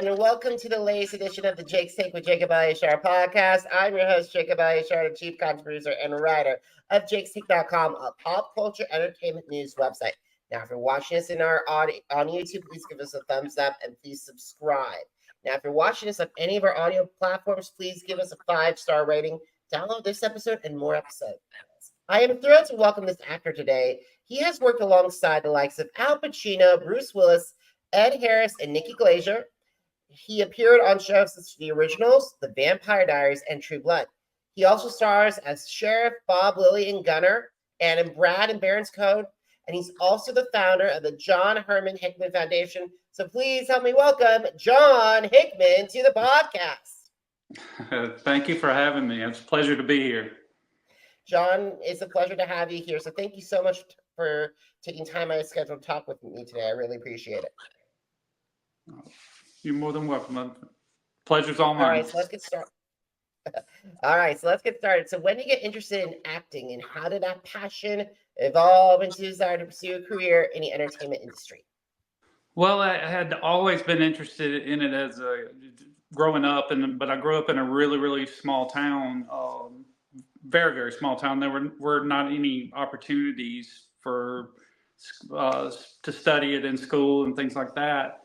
and welcome to the latest edition of the Jake's Take with Jacob Elyachar Podcast. I'm your host, Jacob Elyachar, the chief content producer and writer of JakesTake.com, a pop culture entertainment news website. Now, if you're watching us in our audio on YouTube, please give us a thumbs up and please subscribe. Now, if you're watching us on any of our audio platforms, please give us a 5-star rating. Download this episode and more episodes. I am thrilled to welcome this actor today. He has worked alongside the likes of Al Pacino, Bruce Willis, Ed Harris, and Nikki Glaser. He appeared on shows such as The Originals, The Vampire Diaries, and True Blood. He also stars as Sheriff Bob Lilly in Gunner and in Brad and Barron's Code. And he's also the founder of the John Hickman Foundation. So please help me welcome John Hickman to the podcast. Thank you for having me. It's a pleasure to be here. John, it's a pleasure to have you here. So thank you so much for taking time out of schedule to talk with me today. I really appreciate it. You're more than welcome. Pleasure's all mine. All right, so let's get started. So when did you get interested in acting, and how did that passion evolve into a desire to pursue a career in the entertainment industry? Well, I had always been interested in it as growing up, but I grew up in a really, really small town, very, very small town. There were not any opportunities for to study it in school and things like that.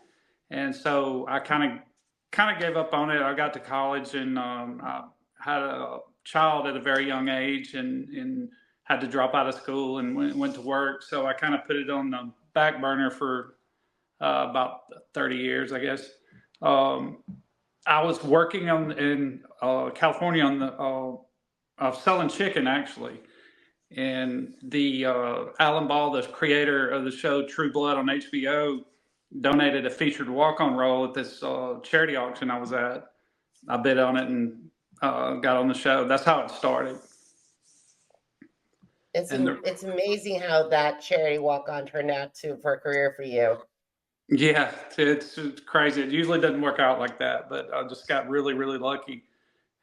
And so I kind of gave up on it. I got to college and I had a child at a very young age and had to drop out of school and went to work. So I kind of put it on the back burner for about 30 years, I guess. I was working in California on the selling chicken, actually. And the Alan Ball, the creator of the show True Blood on HBO, donated a featured walk-on role at this charity auction I was at. I bid on it and got on the show. That's how it started. It's amazing how that charity walk-on turned out for a career for you. Yeah, it's crazy. It usually doesn't work out like that, but I just got really, really lucky.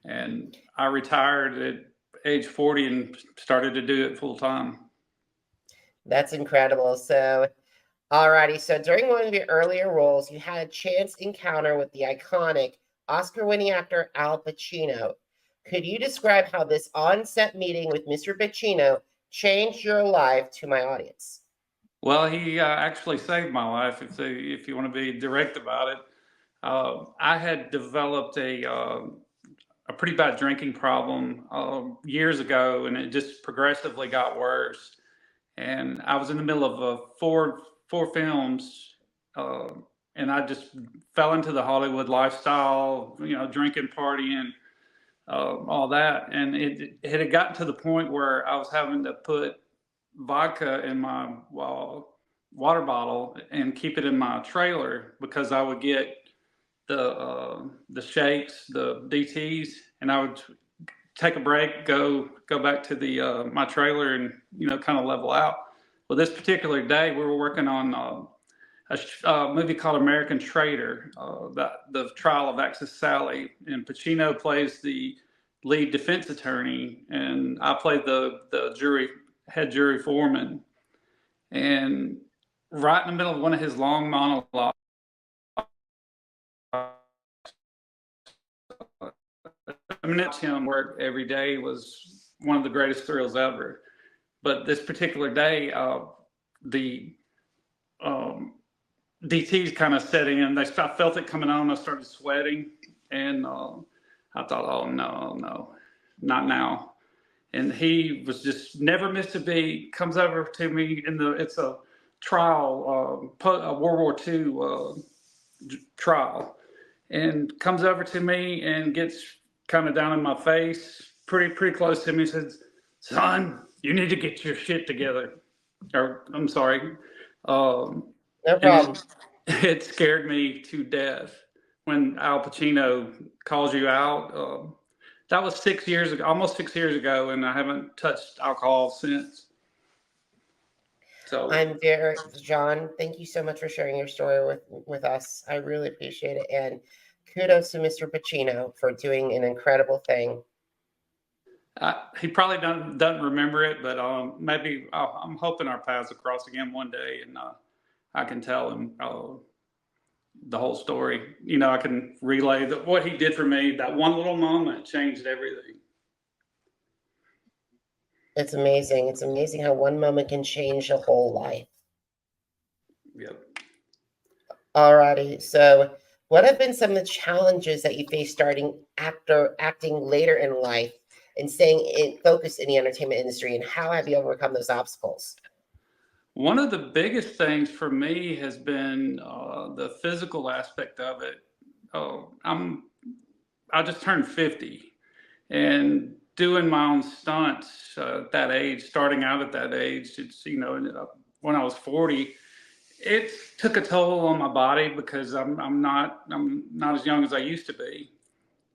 And I retired at age 40 and started to do it full time. That's incredible. So, alrighty. So during one of your earlier roles, you had a chance encounter with the iconic Oscar-winning actor Al Pacino. Could you describe how this on-set meeting with Mr. Pacino changed your life to my audience? Well, he actually saved my life, if you want to be direct about it. I had developed a pretty bad drinking problem years ago, and it just progressively got worse. And I was in the middle of four films, and I just fell into the Hollywood lifestyle, drinking, partying, all that. And it had gotten to the point where I was having to put vodka in my water bottle and keep it in my trailer because I would get the shakes, the DTs, and I would take a break, go back to the my trailer, and kind of level out. Well, this particular day we were working on a movie called American Traitor, the trial of Axis Sally, and Pacino plays the lead defense attorney, and I played the head jury foreman. And right in the middle of one of his long monologues, him work every day was one of the greatest thrills ever. But this particular day, the DTs kind of set in. I felt it coming on. I started sweating, and I thought, oh no, not now. And he was just never missed a beat. Comes over to me it's a trial, a World War II trial, and comes over to me and gets kind of down in my face, pretty close to me. Says, "Son, you need to get your shit together." Or I'm sorry. No problem. It scared me to death when Al Pacino calls you out. That was 6 years ago, almost 6 years ago, and I haven't touched alcohol since. So John, thank you so much for sharing your story with us. I really appreciate it. And kudos to Mr. Pacino for doing an incredible thing. He probably doesn't remember it, but maybe I'm hoping our paths will cross again one day, and I can tell him the whole story. You know, I can relay what he did for me. That one little moment changed everything. It's amazing. It's amazing how one moment can change a whole life. Yep. Alrighty. So, what have been some of the challenges that you face starting acting later in life and staying focused in the entertainment industry, and how have you overcome those obstacles? One of the biggest things for me has been the physical aspect of it. I just turned 50, and doing my own stunts at that age, starting out at that age, it's, you know, when I was 40, it took a toll on my body because I'm not as young as I used to be,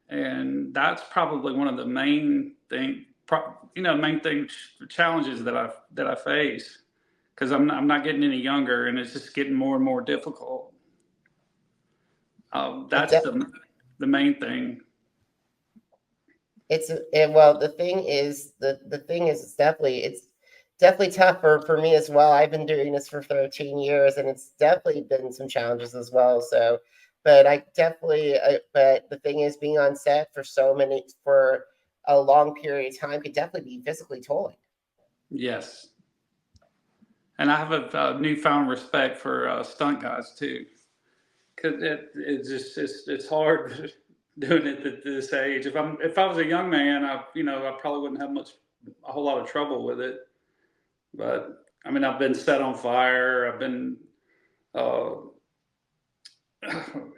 and that's probably one of the main challenges that I face, because I'm not getting any younger, and it's just getting more and more difficult. That's the main thing. Well, the thing is, it's definitely tough for me as well. I've been doing this for 13 years, and it's definitely been some challenges as well. So, but but the thing is, being on set for a long period of time could definitely be physically tolling. Yes. And I have a newfound respect for stunt guys too, because it's hard doing it at this age. If I was a young man, I probably wouldn't have a whole lot of trouble with it. But I mean, I've been set on fire. I've been uh,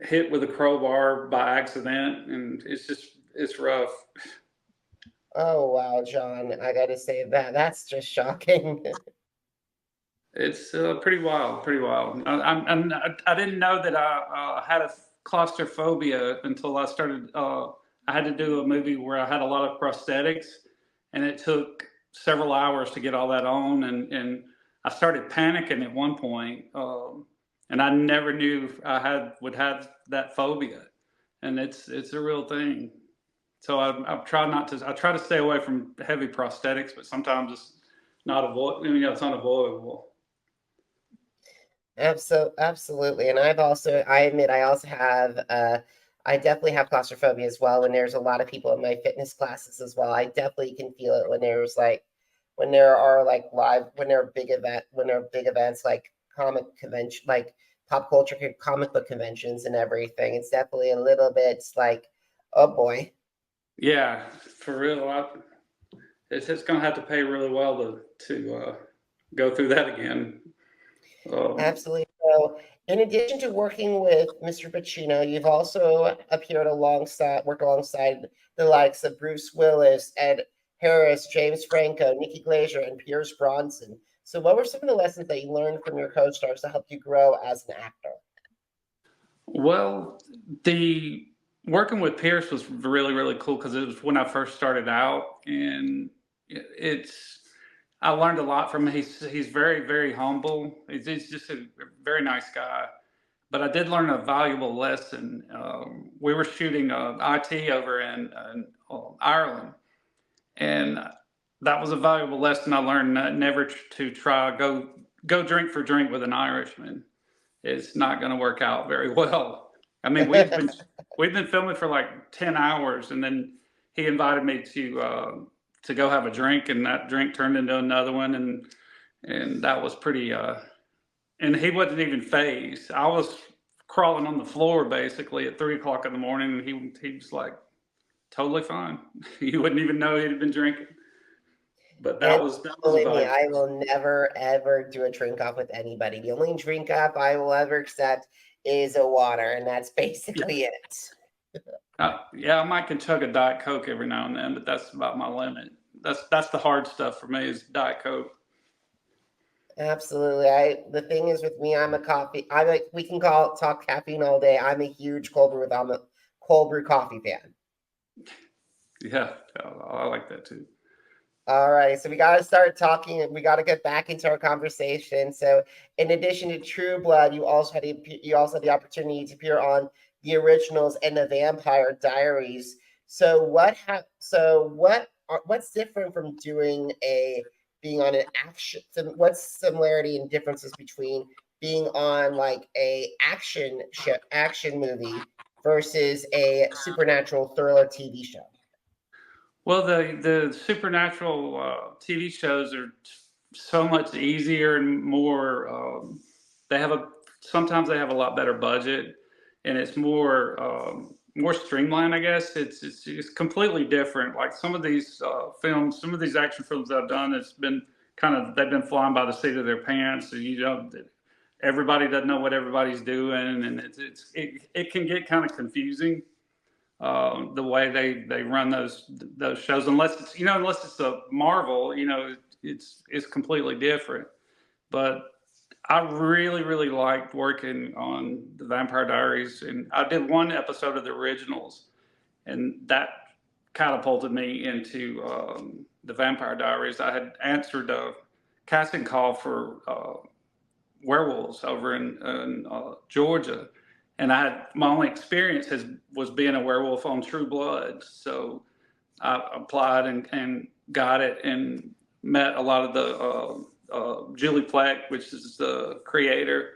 hit with a crowbar by accident, and it's rough. Oh wow, John, I got to say that's just shocking. It's pretty wild, pretty wild. I didn't know that I had a claustrophobia until I started. I had to do a movie where I had a lot of prosthetics, and it took several hours to get all that on, and I started panicking at one point, and I never knew would have that phobia, and it's a real thing. So I try not to. I try to stay away from heavy prosthetics, but sometimes it's not it's unavoidable. Absolutely. And I admit, I definitely have claustrophobia as well. When there's a lot of people in my fitness classes as well, I definitely can feel it when when there are big events like comic convention, like pop culture comic book conventions and everything. It's definitely a little bit like, oh boy. Yeah, for real. It's just going to have to pay really well to go through that again. Absolutely. So, in addition to working with Mr. Pacino, you've also worked alongside the likes of Bruce Willis, Ed Harris, James Franco, Nikki Glaser, and Pierce Brosnan. So, what were some of the lessons that you learned from your co-stars to help you grow as an actor? Well, the working with Pierce was really, really cool because it was when I first started out, and it's I learned a lot from him. He's very, very humble. He's just a very nice guy. But I did learn a valuable lesson. We were shooting IT over in Ireland, and that was a valuable lesson I learned. Never to try go drink for drink with an Irishman. It's not going to work out very well. I mean, we've been filming for like 10 hours, and then he invited me to go have a drink, and that drink turned into another one, and that was pretty. And he wasn't even phased. I was crawling on the floor basically at 3 o'clock in the morning, and he was like totally fine. He wouldn't even know he'd been drinking. But that was believe me, valuable. I will never ever do a drink off with anybody. The only drink off I will ever accept is a water, and that's basically it. Yeah, I might can chug a Diet Coke every now and then, but that's about my limit. That's the hard stuff for me is Diet Coke. Absolutely. The thing is with me, we can talk caffeine all day. I'm a huge I'm a cold brew coffee fan. Yeah, I like that too. All right, so we got to start talking. We got to get back into our conversation. So, in addition to True Blood, you also had the opportunity to appear on the originals and the Vampire Diaries. So, what's different from being on an action? What's similarity and differences between being on like a action movie versus a supernatural thriller TV show? Well, the supernatural TV shows are so much easier and more. They have a sometimes they have a lot better budget, and it's more streamlined. I guess it's completely different. Like some of these films, some of these action films that I've done, it's been they've been flying by the seat of their pants. So, everybody doesn't know what everybody's doing, and it can get kind of confusing. The way they run those shows, unless it's a Marvel, it's completely different. But I really, really liked working on the Vampire Diaries, and I did one episode of the originals, and that catapulted me into the Vampire Diaries. I had answered a casting call for werewolves over in Georgia, and my only experience was being a werewolf on True Blood. So I applied and got it, and met a lot of the Julie Plec, which is the creator.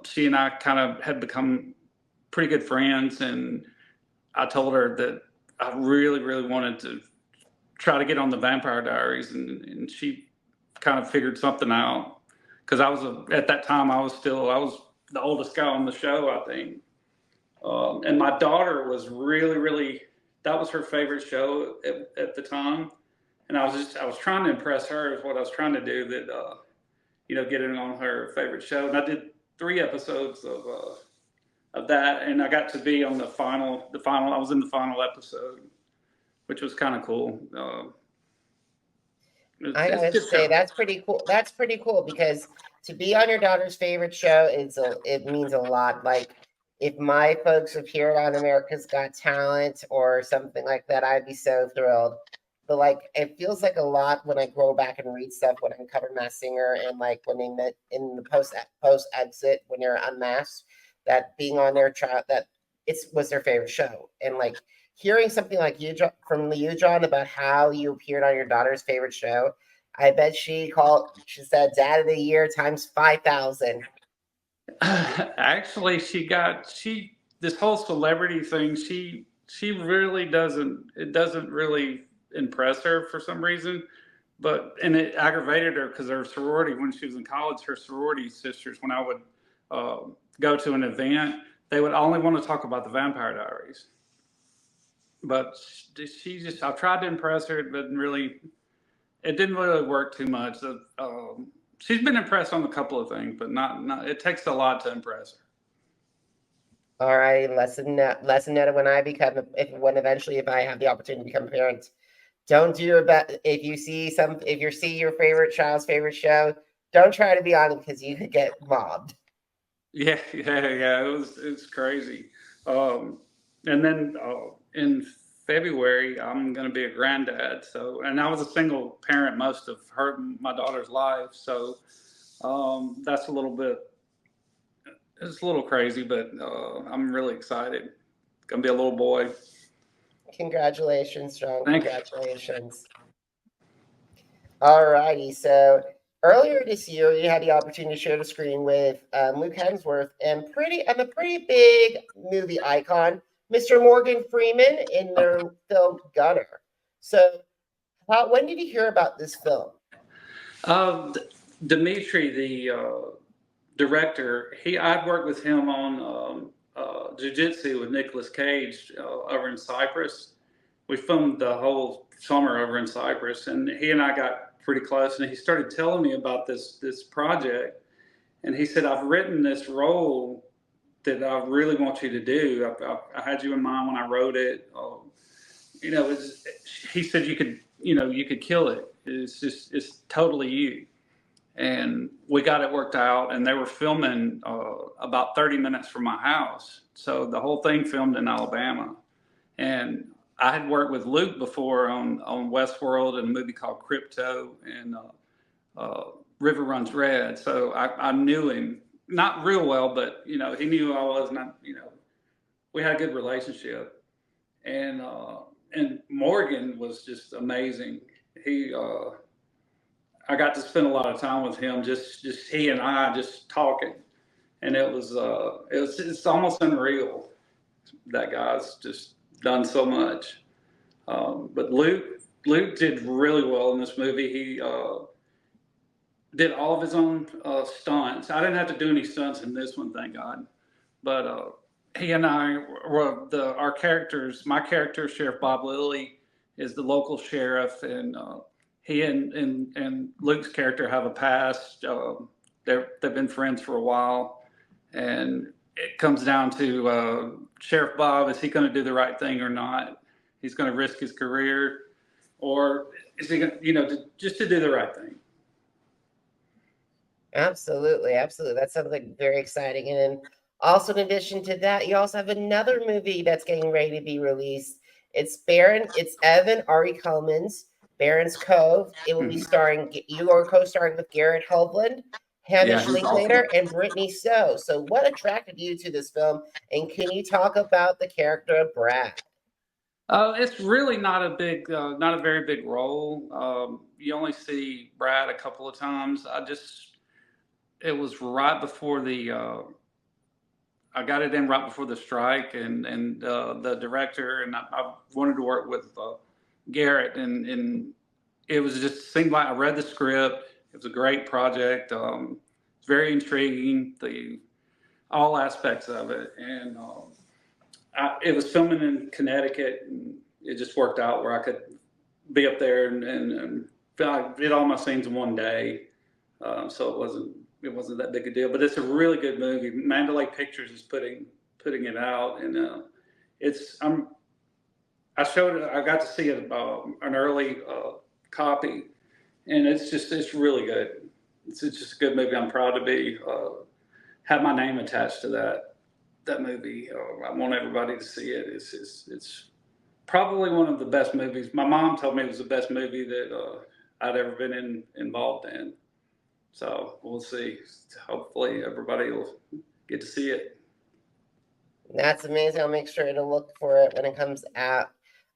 She and I kind of had become pretty good friends, and I told her that I really, really wanted to try to get on the Vampire Diaries, and she kind of figured something out. Because at that time I was the oldest guy on the show, I think. And my daughter was really, really, that was her favorite show at the time. And I was trying to impress her is what I was trying to do, that, get it on her favorite show. And I did 3 episodes of that. And I got to be on the final, I was in the final episode, which was kind of cool. I gotta say that's pretty cool. That's pretty cool, because to be on your daughter's favorite show it means a lot. Like if my folks appeared on America's Got Talent or something like that, I'd be so thrilled. But like it feels like a lot when I go back and read stuff when I'm covering Masked Singer, and like when they met in the post exit when you're unmasked, that being on their trial, that was their favorite show. And like hearing something like from you, John, about how you appeared on your daughter's favorite show, I bet she said Dad of the Year times 5,000. Actually, this whole celebrity thing, she really it doesn't really impress her for some reason. And it aggravated her because her sorority, when she was in college, her sorority sisters, when I would go to an event, they would only want to talk about the Vampire Diaries. But I tried to impress her, it didn't really work too much. She's been impressed on a couple of things, but not. It takes a lot to impress her. All right, lesson noted: when eventually, if I have the opportunity to become a parent, don't do your best. If you see your favorite child's favorite show, don't try to be on it, because you could get mobbed. Yeah. It's crazy. And then in February, I'm going to be a granddad. And I was a single parent most of my daughter's life. So that's it's a little crazy, but I'm really excited. It's going to be a little boy. Congratulations, John. Thank you. Congratulations. All righty. So earlier this year, you had the opportunity to share the screen with Luke Hemsworth and a pretty big movie icon, Mr. Morgan Freeman, in their film Gunner. So when did you hear about this film? Dimitri, the director, I'd worked with him on jiu-jitsu with Nicolas Cage over in Cyprus. We filmed the whole summer over in Cyprus, and he and I got pretty close, and he started telling me about this project. And he said, I've written this role that I really want you to do. I had you in mind when I wrote it. He said you could kill it. It's totally you. And we got it worked out, and they were filming about 30 minutes from my house. So the whole thing filmed in Alabama. And I had worked with Luke before on Westworld and a movie called Crypto and River Runs Red. So I knew him, not real well, but he knew who I was, and we had a good relationship. And Morgan was just amazing. I got to spend a lot of time with him, just he and I just talking, and it's almost unreal. That guy's just done so much. But Luke did really well in this movie. He did all of his own stunts. I didn't have to do any stunts in this one, thank God. But he and I were our characters. My character, Sheriff Bob Lilly, is the local sheriff, and he and Luke's character have a past. They've been friends for a while, and it comes down to Sheriff Bob: is he going to do the right thing or not? He's going to risk his career, or is he going, just to do the right thing? Absolutely, absolutely. That sounds like very exciting. And also, in addition to that, you also have another movie that's getting ready to be released. It's Barron. It's Evan Ari Coleman's Barron's Cove. It will be starring. You are co-starring with Garrett Hovland, Hamish Linklater, and Brittany Snow. So, what attracted you to this film? And can you talk about the character of Brad? It's really not a very big role. You only see Brad a couple of times. It was right before I got it in right before the strike, and the director and I wanted to work with Garrett, and it was just seemed like I read the script. It was a great project. It's very intriguing, all aspects of it, and it was filming in Connecticut, and it just worked out where I could be up there and I did all my scenes in one day, so it wasn't that big a deal. But it's a really good movie. Mandalay Pictures is putting it out, and I got to see it an early copy, and it's really good. It's just a good movie. I'm proud to have my name attached to that movie. I want everybody to see it. It's probably one of the best movies. My mom told me it was the best movie that I'd ever been involved in. So we'll see. Hopefully everybody will get to see it. That's amazing. I'll make sure to look for it when it comes out.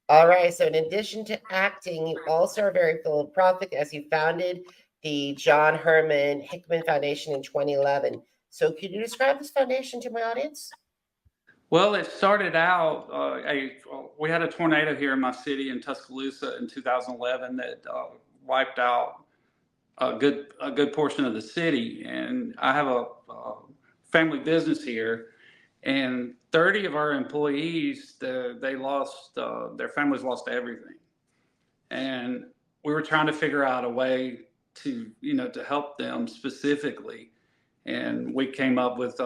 All right. So in addition to acting, you also are very philanthropic as you founded the John Hickman Foundation in 2011. So could you describe this foundation to my audience? Well, it started out, we had a tornado here in my city in Tuscaloosa in 2011 that wiped out a good portion of the city. And I have a family business here, and 30 of our employees, their families lost everything. And we were trying to figure out a way to help them specifically. And we came up with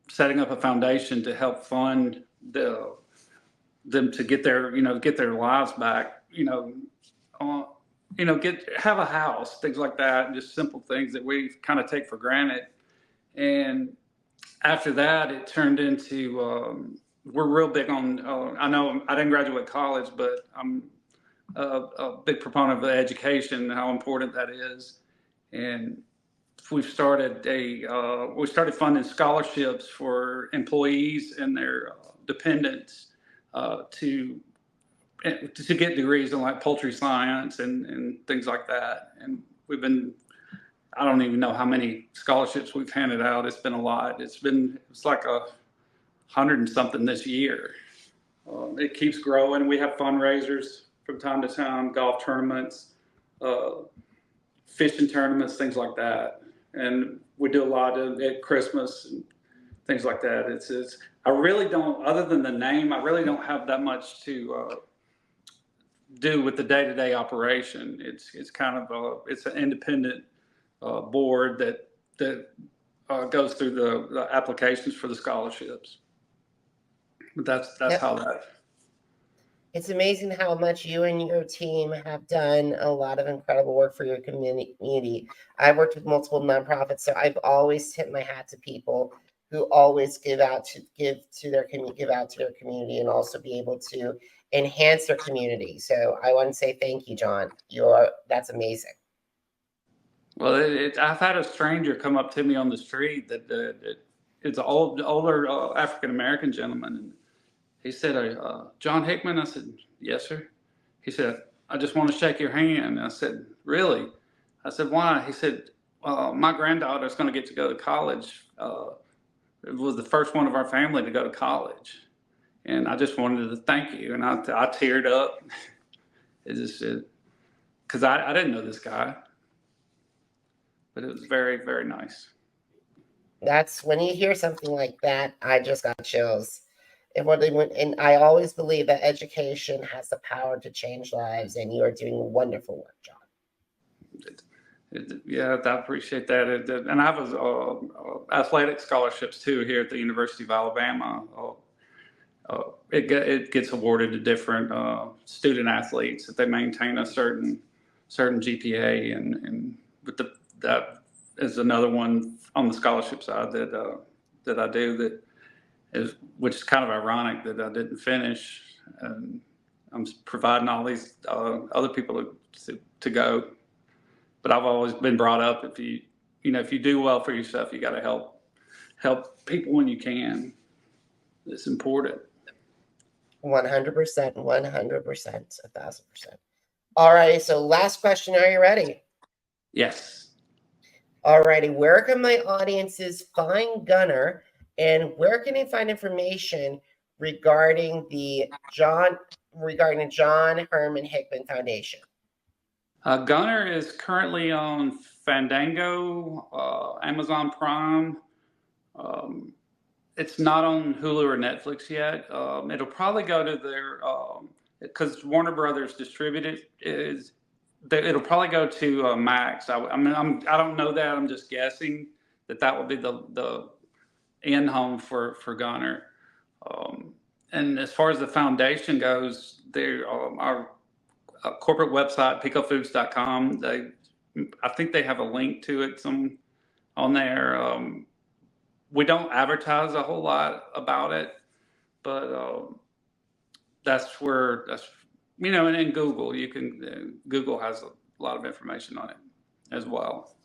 setting up a foundation to help fund them to get their lives back, have a house, things like that, and just simple things that we kind of take for granted. And after that, it turned into we're real big on. I know I didn't graduate college, but I'm a big proponent of education, how important that is, and we started funding scholarships for employees and their dependents to get degrees in like poultry science and things like that. And I don't even know how many scholarships we've handed out. It's been a lot. It's like 100 and something this year. It keeps growing. We have fundraisers from time to time, golf tournaments, fishing tournaments, things like that. And we do a lot at Christmas and things like that. I really don't, other than the name, I really don't have that much to do with the day-to-day operation. It's kind of it's an independent board that goes through the applications for the scholarships. But that's how that. It's amazing how much you and your team have done a lot of incredible work for your community. I've worked with multiple nonprofits, so I've always tipped my hat to people who always give out to their community, and also be able to enhance their community. So I want to say thank you, John. That's amazing. Well, I've had a stranger come up to me on the street that it's an older African American gentleman. And he said, John Hickman? I said, yes, sir. He said, I just want to shake your hand. I said, really? I said, why? He said, my granddaughter's going to get to go to college. It was the first one of our family to go to college. And I just wanted to thank you. And I teared up. It just, because I didn't know this guy. But it was very, very nice. That's when you hear something like that, I just got chills. And I always believe that education has the power to change lives, and you are doing wonderful work, John. Yeah, I appreciate that. And I have athletic scholarships too here at the University of Alabama. It gets awarded to different student athletes if they maintain a certain GPA, and with that is another one on the scholarship side that I do which is kind of ironic that I didn't finish. And I'm providing all these other people to go. But I've always been brought up, if you do well for yourself, you got to help people when you can. It's important. 100%, 100%, 1,000%. All right. So last question. Are you ready? Yes. All righty. Where can my audiences find Gunner, and where can they find information regarding the John Herman Hickman Foundation? Gunner is currently on Fandango, Amazon Prime. It's not on Hulu or Netflix yet. It'll probably go to their, because Warner Brothers distributed it. It'll probably go to Max. I don't know that. I'm just guessing that will be the end home for Gunner. And as far as the foundation goes, our corporate website, picofoods.com, I think they have a link to it on there. We don't advertise a whole lot about it, but and in Google, Google has a lot of information on it as well.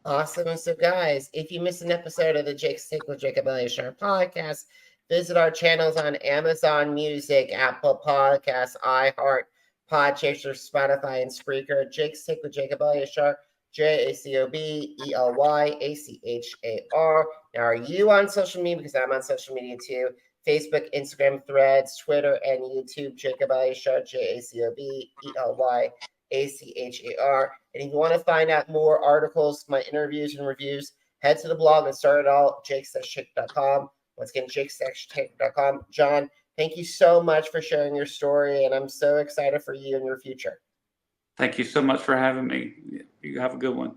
Awesome. So guys, if you missed an episode of the Stick with Jacob Elyachar podcast, visit our channels on Amazon Music, Apple Podcasts, iHeart, Podchaser, Spotify, and Spreaker. Stick with Jacob Elyachar, JACOBELYACHAR. Now, are you on social media? Because I'm on social media too. Facebook, Instagram, Threads, Twitter, and YouTube. Jacob Elyachar, JACOBELYACHAR. And if you want to find out more articles, my interviews and reviews, head to the blog and start it all, jakesashchick.com. Once again, jakesashchick.com. John, thank you so much for sharing your story, and I'm so excited for you and your future. Thank you so much for having me. You have a good one.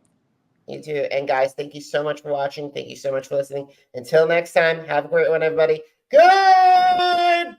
You too. And guys, thank you so much for watching. Thank you so much for listening. Until next time, have a great one, everybody. Goodbye.